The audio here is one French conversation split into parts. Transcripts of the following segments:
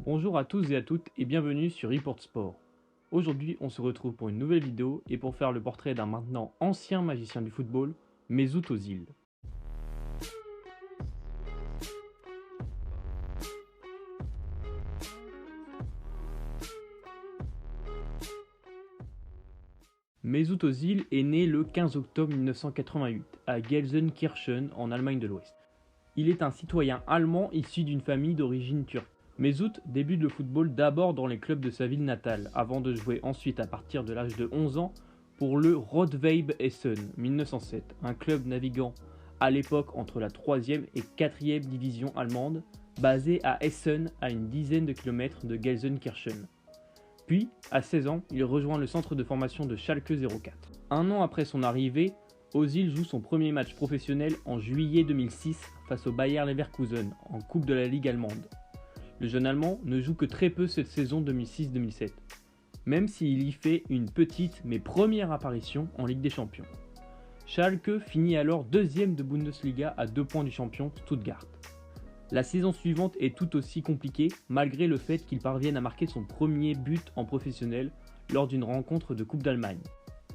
Bonjour à tous et à toutes et bienvenue sur ePort Sport. Aujourd'hui on se retrouve pour une nouvelle vidéo et pour faire le portrait d'un maintenant ancien magicien du football, Mesut Ozil. Mesut Ozil est né le 15 octobre 1988 à Gelsenkirchen en Allemagne de l'Ouest. Il est un citoyen allemand issu d'une famille d'origine turque. Mesut débute le football d'abord dans les clubs de sa ville natale, avant de jouer ensuite à partir de l'âge de 11 ans pour le Rot-Weiss Essen 1907, un club naviguant à l'époque entre la 3e et 4e division allemande, basé à Essen à une dizaine de kilomètres de Gelsenkirchen. Puis, à 16 ans, il rejoint le centre de formation de Schalke 04. Un an après son arrivée, Ozil joue son premier match professionnel en juillet 2006 face au Bayer Leverkusen en Coupe de la Ligue allemande. Le jeune Allemand ne joue que très peu cette saison 2006-2007, même s'il y fait une petite mais première apparition en Ligue des Champions. Schalke finit alors deuxième de Bundesliga à 2 points du champion Stuttgart. La saison suivante est tout aussi compliquée malgré le fait qu'il parvienne à marquer son premier but en professionnel lors d'une rencontre de Coupe d'Allemagne.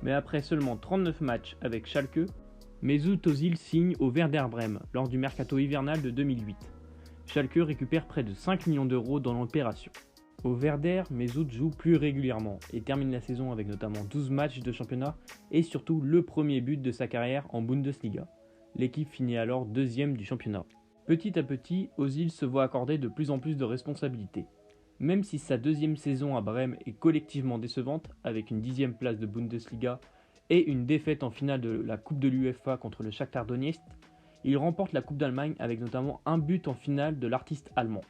Mais après seulement 39 matchs avec Schalke, Mesut Ozil signe au Werder Brême lors du mercato hivernal de 2008. Schalke récupère près de 5 millions d'euros dans l'opération. Au Werder, Mesut joue plus régulièrement et termine la saison avec notamment 12 matchs de championnat et surtout le premier but de sa carrière en Bundesliga. L'équipe finit alors deuxième du championnat. Petit à petit, Ozil se voit accorder de plus en plus de responsabilités. Même si sa deuxième saison à Brême est collectivement décevante, avec une 10e place de Bundesliga et une défaite en finale de la Coupe de l'UEFA contre le Shakhtar Donetsk, il remporte la Coupe d'Allemagne avec notamment un but en finale de l'artiste allemand.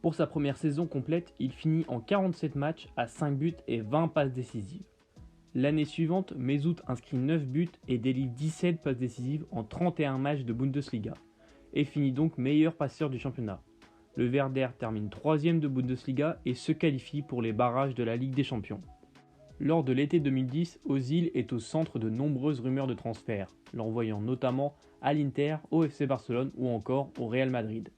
Pour sa première saison complète, il finit en 47 matchs à 5 buts et 20 passes décisives. L'année suivante, Mesut inscrit 9 buts et délivre 17 passes décisives en 31 matchs de Bundesliga, et finit donc meilleur passeur du championnat. Le Werder termine 3e de Bundesliga et se qualifie pour les barrages de la Ligue des Champions. Lors de l'été 2010, Ozil est au centre de nombreuses rumeurs de transfert, l'envoyant notamment à l'Inter, au FC Barcelone ou encore au Real Madrid.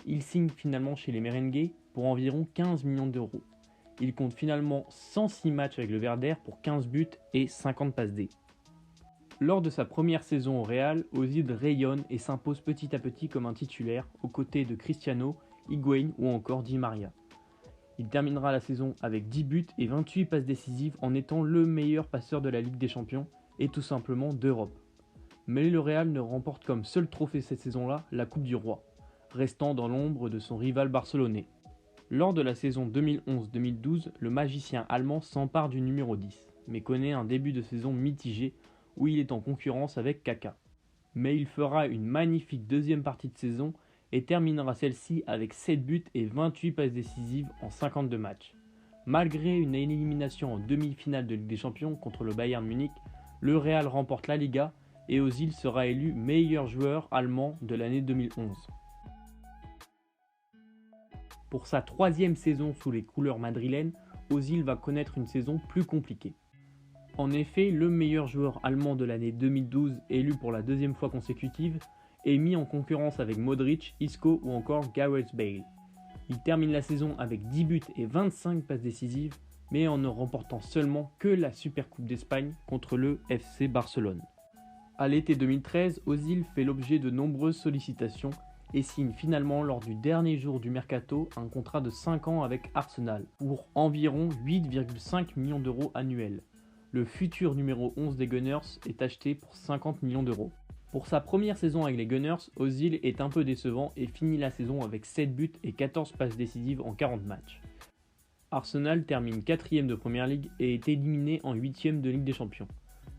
Il signe finalement chez les Merengues pour environ 15 millions d'euros. Il compte finalement 106 matchs avec le Werder pour 15 buts et 50 passes D. Lors de sa première saison au Real, Ozil rayonne et s'impose petit à petit comme un titulaire aux côtés de Cristiano, Higuaín ou encore Di Maria. Il terminera la saison avec 10 buts et 28 passes décisives en étant le meilleur passeur de la Ligue des Champions et tout simplement d'Europe. Mais le Real ne remporte comme seul trophée cette saison-là la Coupe du Roi, restant dans l'ombre de son rival barcelonais. Lors de la saison 2011-2012, le magicien allemand s'empare du numéro 10, mais connaît un début de saison mitigé où il est en concurrence avec Kaka. Mais il fera une magnifique deuxième partie de saison et terminera celle-ci avec 7 buts et 28 passes décisives en 52 matchs. Malgré une élimination en demi-finale de Ligue des Champions contre le Bayern Munich, le Real remporte la Liga et Ozil sera élu meilleur joueur allemand de l'année 2011. Pour sa 3e saison sous les couleurs madrilènes, Ozil va connaître une saison plus compliquée. En effet, le meilleur joueur allemand de l'année 2012, élu pour la 2e fois consécutive, est mis en concurrence avec Modric, Isco ou encore Gareth Bale. Il termine la saison avec 10 buts et 25 passes décisives, mais en ne remportant seulement que la Supercoupe d'Espagne contre le FC Barcelone. À l'été 2013, Ozil fait l'objet de nombreuses sollicitations et signe finalement lors du dernier jour du mercato un contrat de 5 ans avec Arsenal pour environ 8,5 millions d'euros annuels. Le futur numéro 11 des Gunners est acheté pour 50 millions d'euros. Pour sa première saison avec les Gunners, Ozil est un peu décevant et finit la saison avec 7 buts et 14 passes décisives en 40 matchs. Arsenal termine 4e de Premier League et est éliminé en 8e de Ligue des Champions,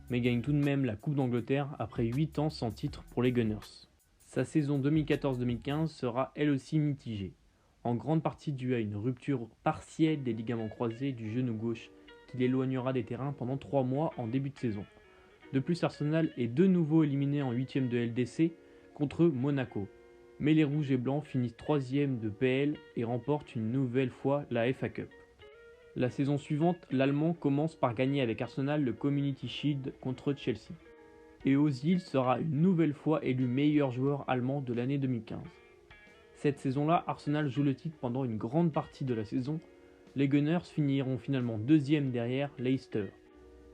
mais gagne tout de même la Coupe d'Angleterre après 8 ans sans titre pour les Gunners. Sa saison 2014-2015 sera elle aussi mitigée, en grande partie due à une rupture partielle des ligaments croisés du genou gauche qui l'éloignera des terrains pendant 3 mois en début de saison. De plus, Arsenal est de nouveau éliminé en 8e de LDC contre Monaco, mais les Rouges et Blancs finissent 3e de PL et remportent une nouvelle fois la FA Cup. La saison suivante, l'Allemand commence par gagner avec Arsenal le Community Shield contre Chelsea. Et Ozil sera une nouvelle fois élu meilleur joueur allemand de l'année 2015. Cette saison-là, Arsenal joue le titre pendant une grande partie de la saison. Les Gunners finiront finalement deuxième derrière Leicester.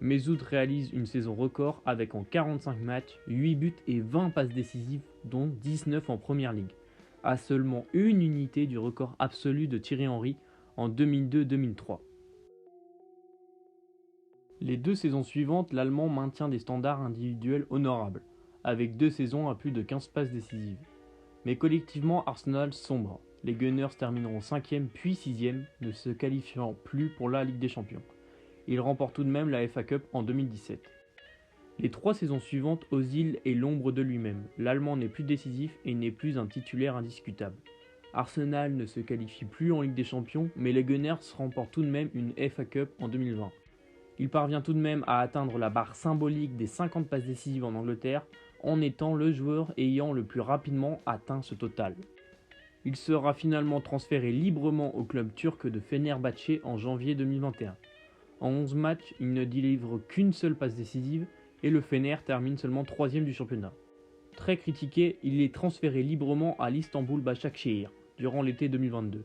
Mesut réalise une saison record avec en 45 matchs, 8 buts et 20 passes décisives, dont 19 en Première Ligue, à seulement une unité du record absolu de Thierry Henry en 2002-2003. Les 2 saisons suivantes, l'Allemand maintient des standards individuels honorables, avec 2 saisons à plus de 15 passes décisives. Mais collectivement, Arsenal sombre. Les Gunners termineront 5e puis 6e, ne se qualifiant plus pour la Ligue des Champions. Ils remportent tout de même la FA Cup en 2017. Les 3 saisons suivantes, Ozil est l'ombre de lui-même. L'Allemand n'est plus décisif et n'est plus un titulaire indiscutable. Arsenal ne se qualifie plus en Ligue des Champions, mais les Gunners remportent tout de même une FA Cup en 2020. Il parvient tout de même à atteindre la barre symbolique des 50 passes décisives en Angleterre, en étant le joueur ayant le plus rapidement atteint ce total. Il sera finalement transféré librement au club turc de Fenerbahçe en janvier 2021. En 11 matchs, il ne délivre qu'une seule passe décisive et le Fener termine seulement 3e du championnat. Très critiqué, il est transféré librement à l'Istanbul Başakşehir durant l'été 2022.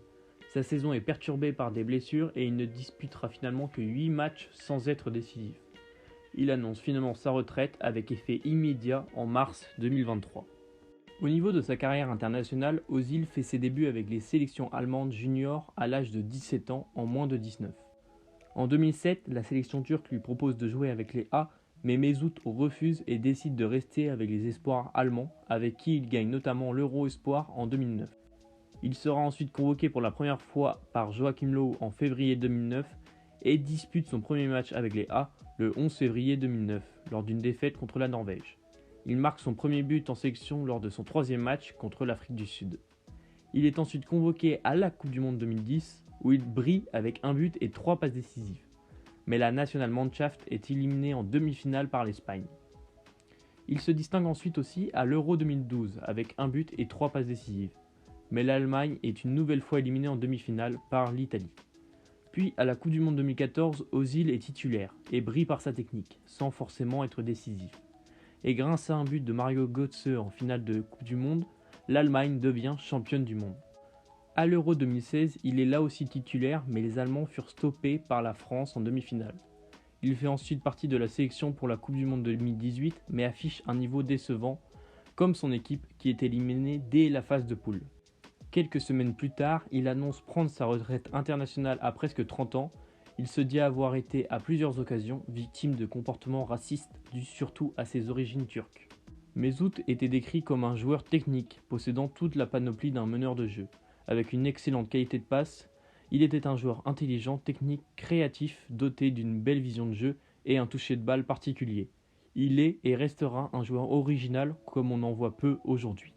Sa saison est perturbée par des blessures et il ne disputera finalement que 8 matchs sans être décisif. Il annonce finalement sa retraite avec effet immédiat en mars 2023. Au niveau de sa carrière internationale, Ozil fait ses débuts avec les sélections allemandes juniors à l'âge de 17 ans en moins de 19. En 2007, la sélection turque lui propose de jouer avec les A, mais Mesut refuse et décide de rester avec les espoirs allemands, avec qui il gagne notamment l'Euro Espoir en 2009. Il sera ensuite convoqué pour la première fois par Joachim Löw en février 2009 et dispute son premier match avec les A le 11 février 2009, lors d'une défaite contre la Norvège. Il marque son premier but en sélection lors de son 3e match contre l'Afrique du Sud. Il est ensuite convoqué à la Coupe du Monde 2010, où il brille avec un but et 3 passes décisives. Mais la Nationalmannschaft est éliminée en demi-finale par l'Espagne. Il se distingue ensuite aussi à l'Euro 2012, avec un but et 3 passes décisives. Mais l'Allemagne est une nouvelle fois éliminée en demi-finale par l'Italie. Puis à la Coupe du Monde 2014, Ozil est titulaire et brille par sa technique, sans forcément être décisif. Et grâce à un but de Mario Götze en finale de Coupe du Monde, l'Allemagne devient championne du monde. À l'Euro 2016, il est là aussi titulaire, mais les Allemands furent stoppés par la France en demi-finale. Il fait ensuite partie de la sélection pour la Coupe du Monde 2018, mais affiche un niveau décevant, comme son équipe qui est éliminée dès la phase de poule. Quelques semaines plus tard, il annonce prendre sa retraite internationale à presque 30 ans. Il se dit avoir été à plusieurs occasions victime de comportements racistes dus surtout à ses origines turques. Mesut était décrit comme un joueur technique, possédant toute la panoplie d'un meneur de jeu. Avec une excellente qualité de passe, il était un joueur intelligent, technique, créatif, doté d'une belle vision de jeu et un toucher de balle particulier. Il est et restera un joueur original comme on en voit peu aujourd'hui.